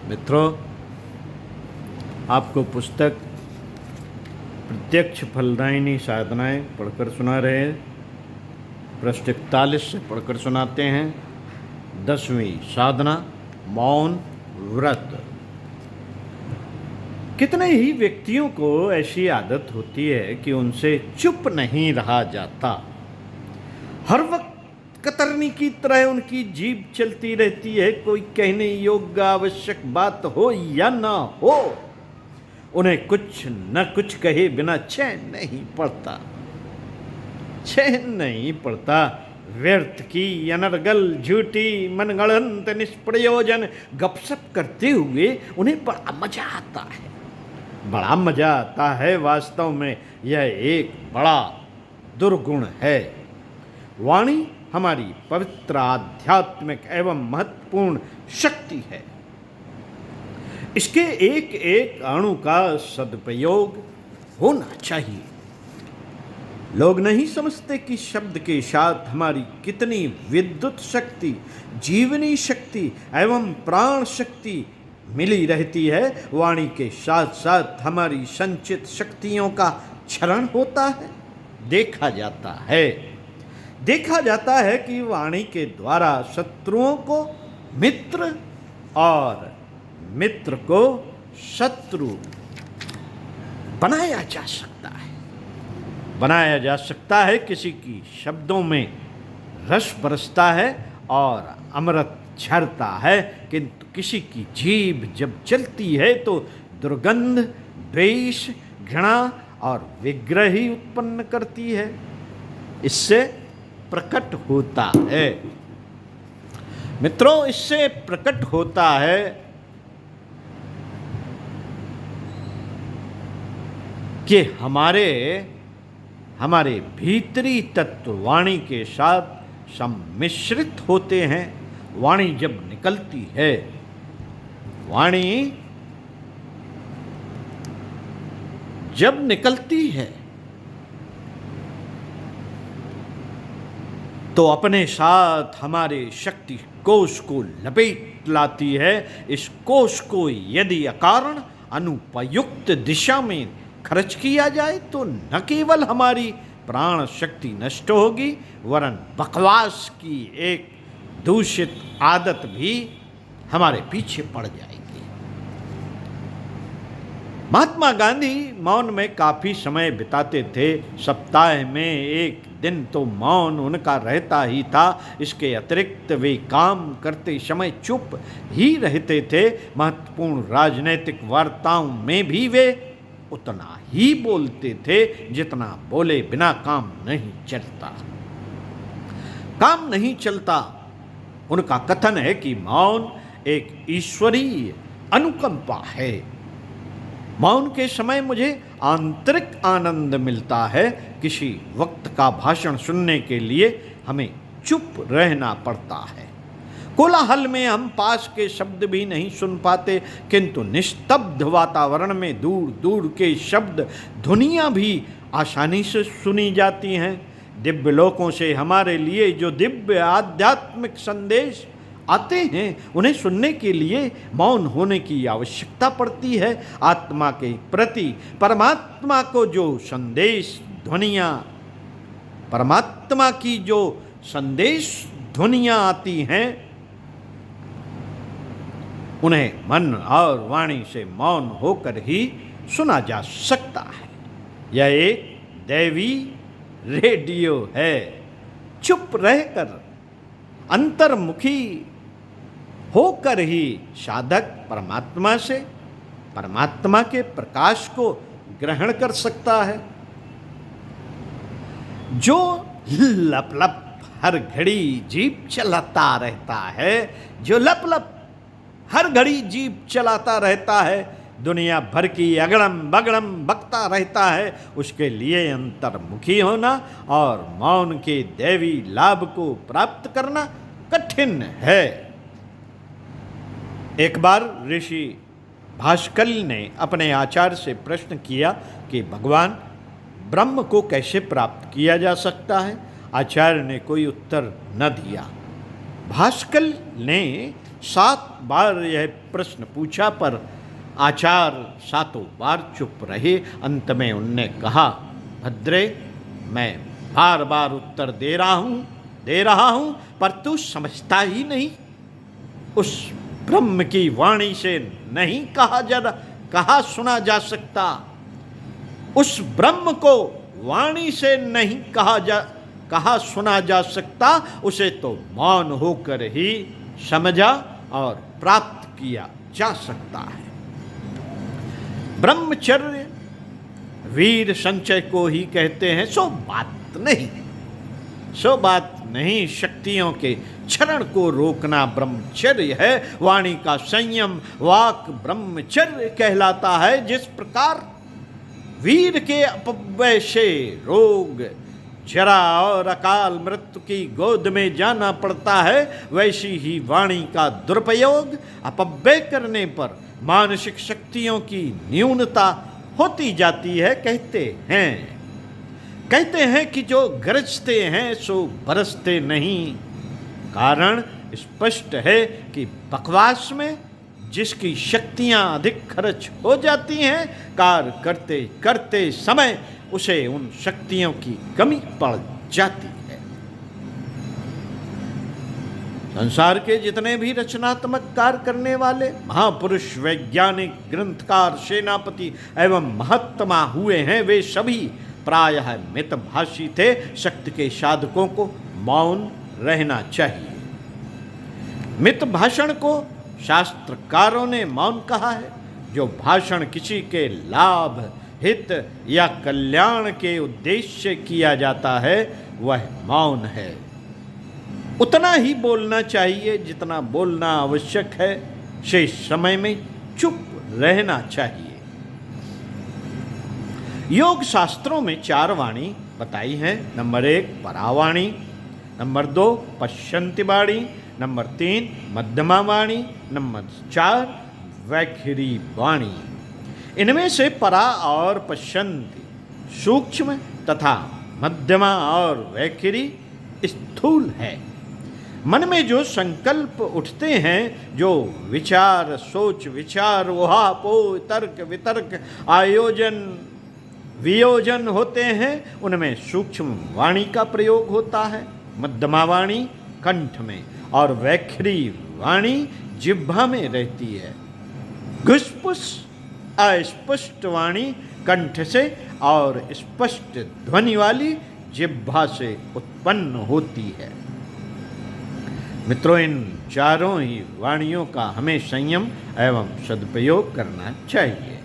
मित्रों, आपको पुस्तक प्रत्यक्ष फलदायिनी साधनाएं पढ़कर सुना रहे हैं। पृष्ठ 41 से पढ़कर सुनाते हैं। 10वीं साधना, मौन व्रत। कितने ही व्यक्तियों को ऐसी आदत होती है कि उनसे चुप नहीं रहा जाता। हर वक्त कतरनी की तरह उनकी जीभ चलती रहती है। कोई कहने योग्य आवश्यक बात हो या ना हो, उन्हें कुछ न कुछ कहे बिना चैन नहीं पड़ता। व्यर्थ की अनर्गल झूठी मनगढ़ंत निष्प्रयोजन गपशप करते हुए उन्हें बड़ा मजा आता है। वास्तव में यह एक बड़ा दुर्गुण है। वाणी हमारी पवित्र आध्यात्मिक एवं महत्वपूर्ण शक्ति है। इसके एक एक अणु का सदुपयोग होना चाहिए। लोग नहीं समझते कि शब्द के साथ हमारी कितनी विद्युत शक्ति, जीवनी शक्ति एवं प्राण शक्ति मिली रहती है। वाणी के साथ साथ हमारी संचित शक्तियों का क्षरण होता है। देखा जाता है कि वाणी के द्वारा शत्रुओं को मित्र और मित्र को शत्रु बनाया जा सकता है। किसी की शब्दों में रस बरसता है और अमृत झरता है, किंतु किसी की जीभ जब चलती है तो दुर्गंध, द्वेष, घृणा और विग्रह ही उत्पन्न करती है। इससे प्रकट होता है मित्रों, इससे प्रकट होता है कि हमारे भीतरी तत्व वाणी के साथ सम्मिश्रित होते हैं। वाणी जब निकलती है तो अपने साथ हमारे शक्ति कोश को लपेट लाती है। इस कोश को यदि अकारण अनुपयुक्त दिशा में खर्च किया जाए तो न केवल हमारी प्राण शक्ति नष्ट होगी, वरन बकवास की एक दूषित आदत भी हमारे पीछे पड़ जाएगी। महात्मा गांधी मौन में काफी समय बिताते थे। सप्ताह में एक दिन तो मौन उनका रहता ही था। इसके अतिरिक्त वे काम करते समय चुप ही रहते थे। महत्वपूर्ण राजनीतिक वार्ताओं में भी वे उतना ही बोलते थे जितना बोले बिना काम नहीं चलता। उनका कथन है कि मौन एक ईश्वरीय अनुकंपा है। मौन के समय मुझे आंतरिक आनंद मिलता है। किसी वक्त का भाषण सुनने के लिए हमें चुप रहना पड़ता है। कोलाहल में हम पास के शब्द भी नहीं सुन पाते, किंतु निस्तब्ध वातावरण में दूर दूर के शब्द ध्वनियाँ भी आसानी से सुनी जाती हैं। दिव्य लोकों से हमारे लिए जो दिव्य आध्यात्मिक संदेश आते हैं, उन्हें सुनने के लिए मौन होने की आवश्यकता पड़ती है। आत्मा के प्रति परमात्मा की जो संदेश ध्वनियाँ आती हैं, उन्हें मन और वाणी से मौन होकर ही सुना जा सकता है। यह एक दैवी रेडियो है। चुप रहकर, अंतर्मुखी होकर ही साधक परमात्मा के प्रकाश को ग्रहण कर सकता है। जो लप हर घड़ी जीभ चलाता रहता है, दुनिया भर की अगड़म बगड़म बकता रहता है, उसके लिए अंतर्मुखी होना और मौन के दैवी लाभ को प्राप्त करना कठिन है। एक बार ऋषि भास्कर ने अपने आचार्य से प्रश्न किया कि भगवान ब्रह्म को कैसे प्राप्त किया जा सकता है। आचार्य ने कोई उत्तर न दिया। भास्कर ने 7 बार यह प्रश्न पूछा पर आचार्य 7 बार चुप रहे। अंत में उनने कहा, भद्रे, मैं बार बार उत्तर दे रहा हूं, पर तू समझता ही नहीं। उस ब्रह्म की वाणी से नहीं कहा सुना जा सकता। उस ब्रह्म को वाणी से नहीं कहा सुना जा सकता, उसे तो मौन होकर ही समझा और प्राप्त किया जा सकता है। ब्रह्मचर्य वीर संचय को ही कहते हैं। सो बात नहीं, शक्तियों के क्षरण को रोकना ब्रह्मचर्य है। वाणी का संयम वाक ब्रह्मचर्य कहलाता है। जिस प्रकार वीर के अपव्यय से रोग, जरा और अकाल मृत्यु की गोद में जाना पड़ता है, वैसी ही वाणी का दुरुपयोग, अपव्यय करने पर मानसिक शक्तियों की न्यूनता होती जाती है। कहते हैं कि जो गरजते हैं सो बरसते नहीं। कारण स्पष्ट है कि बकवास में जिसकी शक्तियां अधिक खर्च हो जाती हैं, कार्य करते करते समय उसे उन शक्तियों की कमी पड़ जाती है। संसार के जितने भी रचनात्मक कार्य करने वाले महापुरुष, वैज्ञानिक, ग्रंथकार, सेनापति एवं महात्मा हुए हैं, वे सभी प्रायः मितभाषी थे। शक्ति के साधकों को मौन रहना चाहिए। मित भाषण को शास्त्रकारों ने मौन कहा है। जो भाषण किसी के लाभ, हित या कल्याण के उद्देश्य से किया जाता है, वह मौन है। उतना ही बोलना चाहिए जितना बोलना आवश्यक है। शेष समय में चुप रहना चाहिए। योग शास्त्रों में 4 वाणी बताई हैं। नंबर 1 परावाणी, नंबर 2 पश्यन्ति वाणी, नंबर 3 मध्यमा वाणी, नंबर 4 वैखरी वाणी। इनमें से परा और पश्यन्ति सूक्ष्म तथा मध्यमा और वैखरी स्थूल है। मन में जो संकल्प उठते हैं, जो विचार, सोच विचार, ऊहापोह, तर्क वितर्क, आयोजन वियोजन होते हैं, उनमें सूक्ष्म वाणी का प्रयोग होता है। मध्यमा वाणी कंठ में और वैखरी वाणी जिह्वा में रहती है। घुसपुस अस्पष्ट वाणी कंठ से और स्पष्ट ध्वनि वाली जिह्वा से उत्पन्न होती है। मित्रों, इन चारों ही वाणियों का हमें संयम एवं सदुपयोग करना चाहिए।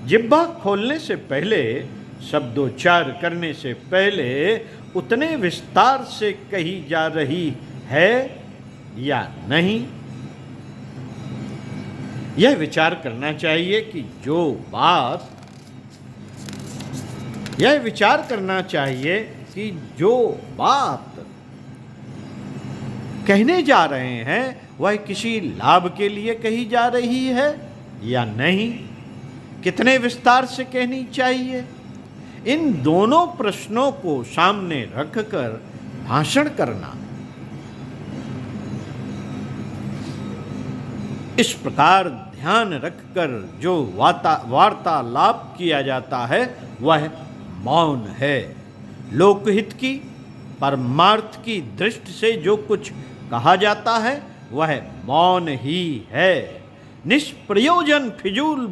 जिह्वा खोलने से पहले, शब्दोच्चार करने से पहले उतने विस्तार से कही जा रही है या नहीं, यह विचार करना चाहिए कि जो बात कहने जा रहे हैं वह किसी लाभ के लिए कही जा रही है या नहीं, कितने विस्तार से कहनी चाहिए। इन दोनों प्रश्नों को सामने रखकर भाषण करना। इस प्रकार ध्यान रखकर जो वार्तालाप किया जाता है वह मौन है। लोकहित की, परमार्थ की दृष्टि से जो कुछ कहा जाता है वह मौन ही है। निष्प्रयोजन फिजूल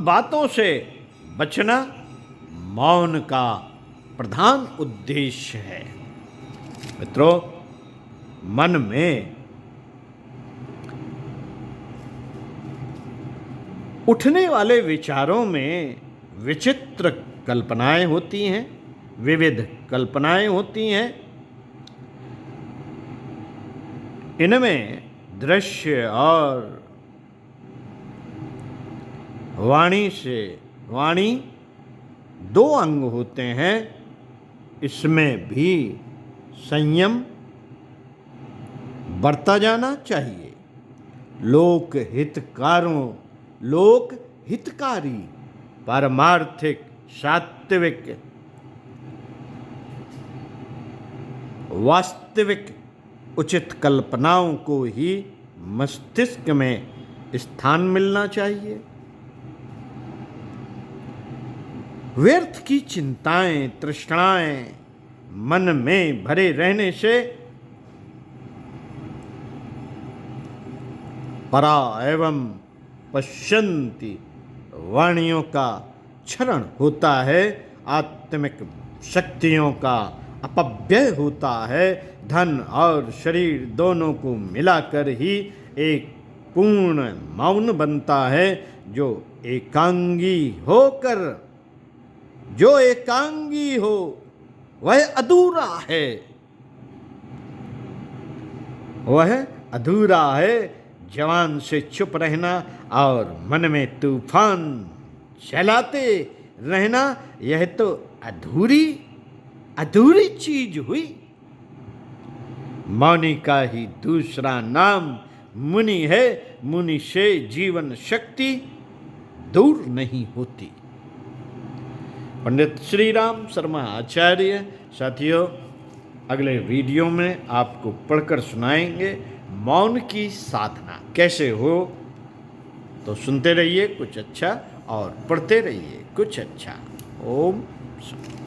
बातों से बचना मौन का प्रधान उद्देश्य है। मित्रों, मन में उठने वाले विचारों में विचित्र कल्पनाएं होती हैं, विविध कल्पनाएं होती हैं। इनमें दृश्य और वाणी 2 अंग होते हैं। इसमें भी संयम बरता जाना चाहिए। लोक हितकारी, पारमार्थिक, सात्विक वास्तविक उचित कल्पनाओं को ही मस्तिष्क में स्थान मिलना चाहिए। व्यर्थ की चिंताएं, तृष्णाएं मन में भरे रहने से परा एवं पश्यन्ति वाणियों का क्षरण होता है, आत्मिक शक्तियों का अपव्यय होता है। धन और शरीर दोनों को मिलाकर ही एक पूर्ण मौन बनता है। जो एकांगी हो वह अधूरा है, जवान से चुप रहना और मन में तूफान चलाते रहना, यह तो अधूरी चीज हुई। मौनी का ही दूसरा नाम मुनि है। मुनि से जीवन शक्ति दूर नहीं होती। पंडित श्री राम शर्मा आचार्य। साथियों, अगले वीडियो में आपको पढ़कर सुनाएंगे मौन की साधना कैसे हो। तो सुनते रहिए कुछ अच्छा और पढ़ते रहिए कुछ अच्छा। ओम शांति।